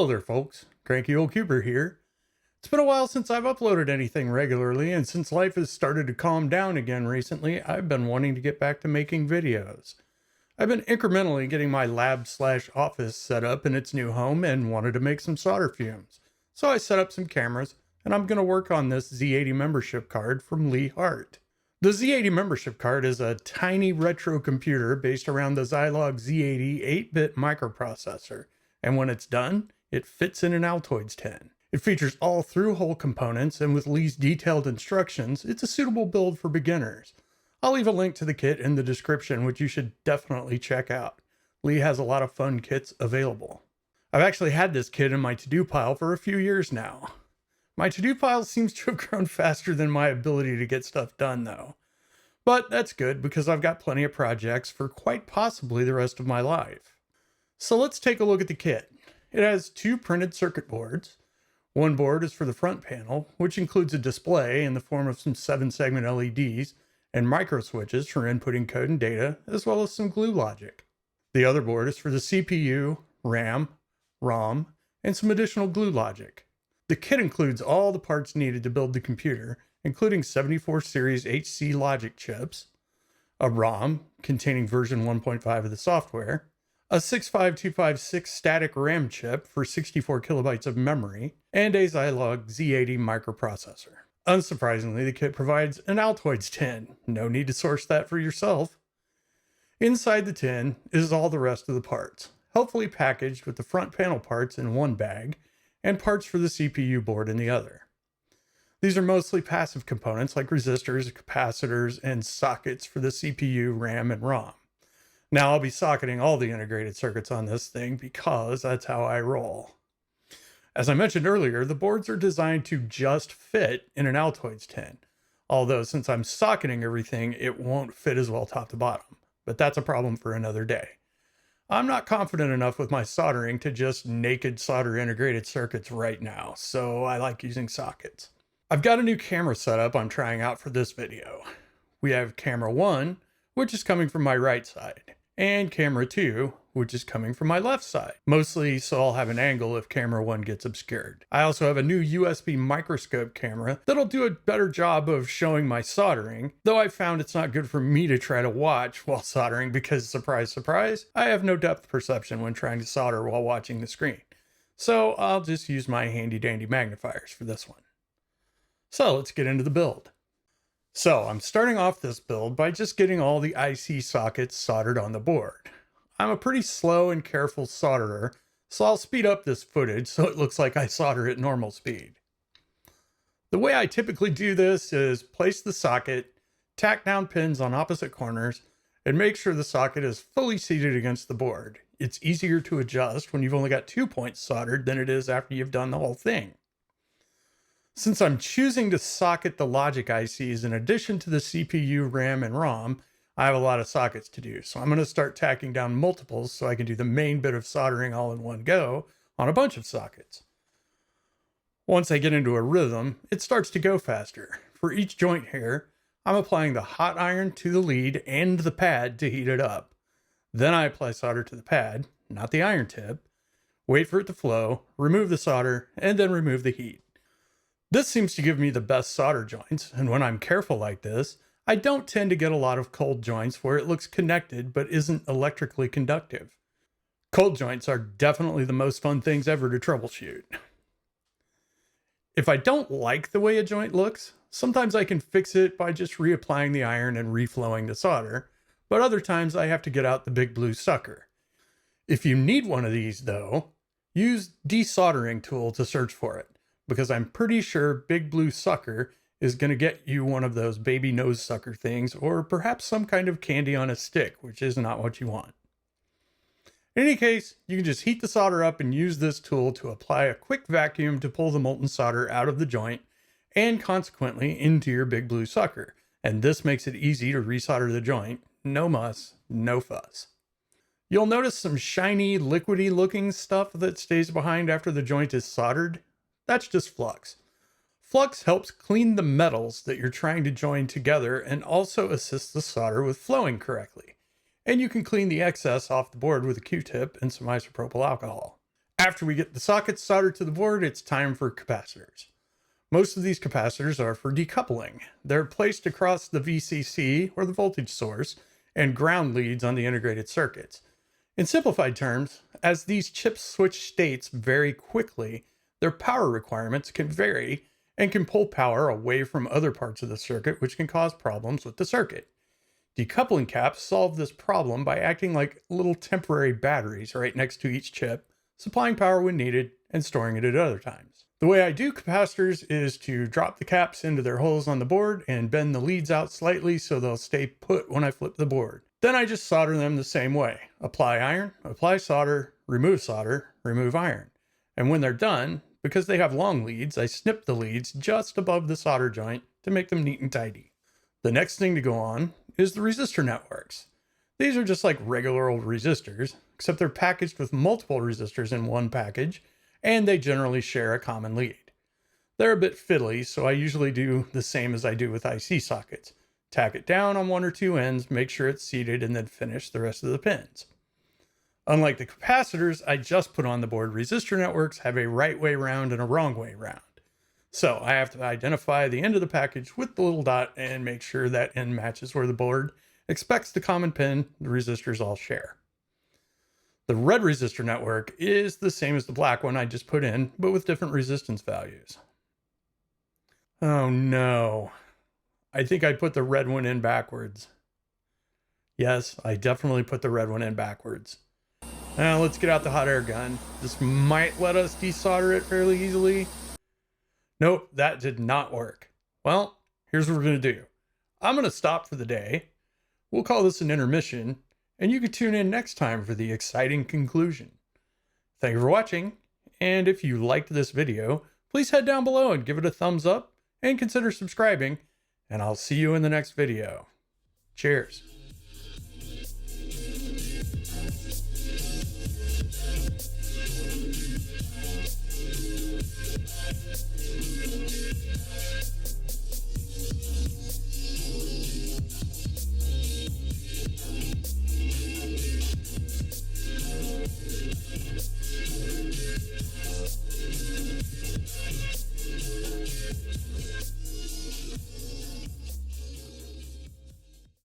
Hello there, folks. Cranky old Cuber here. It's been a while since I've uploaded anything regularly, and since life has started to calm down again recently, I've been wanting to get back to making videos. I've been incrementally getting my lab/office set up in its new home and wanted to make some solder fumes. So I set up some cameras, and I'm going to work on this Z80 membership card from Lee Hart. The Z80 membership card is a tiny retro computer based around the Zilog Z80 8-bit microprocessor, and when it's done, it fits in an Altoids tin. It features all through-hole components, and with Lee's detailed instructions, it's a suitable build for beginners. I'll leave a link to the kit in the description, which you should definitely check out. Lee has a lot of fun kits available. I've actually had this kit in my to-do pile for a few years now. My to-do pile seems to have grown faster than my ability to get stuff done, though. But that's good, because I've got plenty of projects for quite possibly the rest of my life. So let's take a look at the kit. It has 2 printed circuit boards. One board is for the front panel, which includes a display in the form of some 7-segment LEDs and micro switches for inputting code and data, as well as some glue logic. The other board is for the CPU, RAM, ROM, and some additional glue logic. The kit includes all the parts needed to build the computer, including 74 series HC logic chips, a ROM containing version 1.5 of the software, a 65256 static RAM chip for 64 kilobytes of memory, and a Zilog Z80 microprocessor. Unsurprisingly, the kit provides an Altoids tin. No need to source that for yourself. Inside the tin is all the rest of the parts, helpfully packaged with the front panel parts in one bag and parts for the CPU board in the other. These are mostly passive components like resistors, capacitors, and sockets for the CPU, RAM, and ROM. Now I'll be socketing all the integrated circuits on this thing because that's how I roll. As I mentioned earlier, the boards are designed to just fit in an Altoids tin, although since I'm socketing everything, it won't fit as well top to bottom, but that's a problem for another day. I'm not confident enough with my soldering to just naked solder integrated circuits right now, so I like using sockets. I've got a new camera setup I'm trying out for this video. We have camera 1, which is coming from my right side, and camera 2, which is coming from my left side, mostly so I'll have an angle if camera 1 gets obscured. I also have a new USB microscope camera that'll do a better job of showing my soldering, though I've found it's not good for me to try to watch while soldering because, surprise, surprise, I have no depth perception when trying to solder while watching the screen. So I'll just use my handy dandy magnifiers for this one. So let's get into the build. So I'm starting off this build by just getting all the IC sockets soldered on the board. I'm a pretty slow and careful solderer, so I'll speed up this footage so it looks like I solder at normal speed. The way I typically do this is place the socket, tack down pins on opposite corners, and make sure the socket is fully seated against the board. It's easier to adjust when you've only got 2 points soldered than it is after you've done the whole thing. Since I'm choosing to socket the logic ICs in addition to the CPU, RAM, and ROM, I have a lot of sockets to do. So I'm going to start tacking down multiples so I can do the main bit of soldering all in one go on a bunch of sockets. Once I get into a rhythm, it starts to go faster. For each joint here, I'm applying the hot iron to the lead and the pad to heat it up. Then I apply solder to the pad, not the iron tip, wait for it to flow, remove the solder, and then remove the heat. This seems to give me the best solder joints, and when I'm careful like this, I don't tend to get a lot of cold joints where it looks connected but isn't electrically conductive. Cold joints are definitely the most fun things ever to troubleshoot. If I don't like the way a joint looks, sometimes I can fix it by just reapplying the iron and reflowing the solder, but other times I have to get out the big blue sucker. If you need one of these though, use desoldering tool to search for it, because I'm pretty sure Big Blue Sucker is going to get you one of those baby nose sucker things, or perhaps some kind of candy on a stick, which is not what you want. In any case, you can just heat the solder up and use this tool to apply a quick vacuum to pull the molten solder out of the joint, and consequently into your Big Blue Sucker. And this makes it easy to resolder the joint. No muss, no fuss. You'll notice some shiny, liquidy looking stuff that stays behind after the joint is soldered. That's just flux. Flux helps clean the metals that you're trying to join together and also assists the solder with flowing correctly. And you can clean the excess off the board with a Q-tip and some isopropyl alcohol. After we get the sockets soldered to the board, it's time for capacitors. Most of these capacitors are for decoupling. They're placed across the VCC, or the voltage source, and ground leads on the integrated circuits. In simplified terms, as these chips switch states very quickly, their power requirements can vary and can pull power away from other parts of the circuit, which can cause problems with the circuit. Decoupling caps solve this problem by acting like little temporary batteries right next to each chip, supplying power when needed and storing it at other times. The way I do capacitors is to drop the caps into their holes on the board and bend the leads out slightly so they'll stay put when I flip the board. Then I just solder them the same way. Apply iron, apply solder, remove iron. And when they're done, because they have long leads, I snip the leads just above the solder joint to make them neat and tidy. The next thing to go on is the resistor networks. These are just like regular old resistors, except they're packaged with multiple resistors in one package, and they generally share a common lead. They're a bit fiddly, so I usually do the same as I do with IC sockets. Tack it down on one or two ends, make sure it's seated, and then finish the rest of the pins. Unlike the capacitors I just put on the board, resistor networks have a right way round and a wrong way round. So I have to identify the end of the package with the little dot and make sure that end matches where the board expects the common pin the resistors all share. The red resistor network is the same as the black one I just put in, but with different resistance values. Oh no. I think I put the red one in backwards. Yes, I definitely put the red one in backwards. Now let's get out the hot air gun. This might let us desolder it fairly easily. Nope, that did not work. Well, here's what we're going to do. I'm going to stop for the day. We'll call this an intermission, and you can tune in next time for the exciting conclusion. Thank you for watching, and if you liked this video, please head down below and give it a thumbs up, and consider subscribing, and I'll see you in the next video. Cheers.